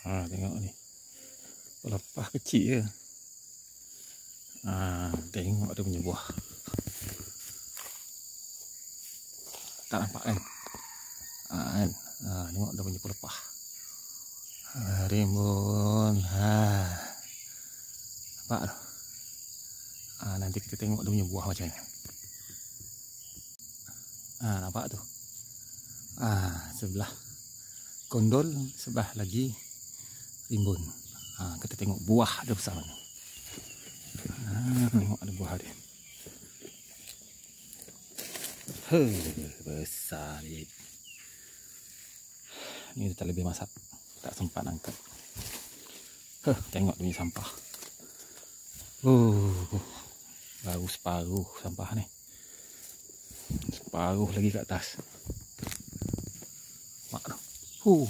Tengok ni. Pelepah kecil je. Tengok dia punya buah. Tak nampak kan? Tengok dia punya pelepah. Rimbun. Nampak tu? Nanti kita tengok dia punya buah macam ni. Nampak tu? Sebelah kondol, sebelah lagi rimbun. Kita tengok buah dia besar ni. Tengok ada buah dia. Besar ni. Ni dah tak lebih masak. Tak sempat angkat. Tengok dia punya sampah. Baru separuh sampah ni. Separuh lagi kat atas. Mak tu.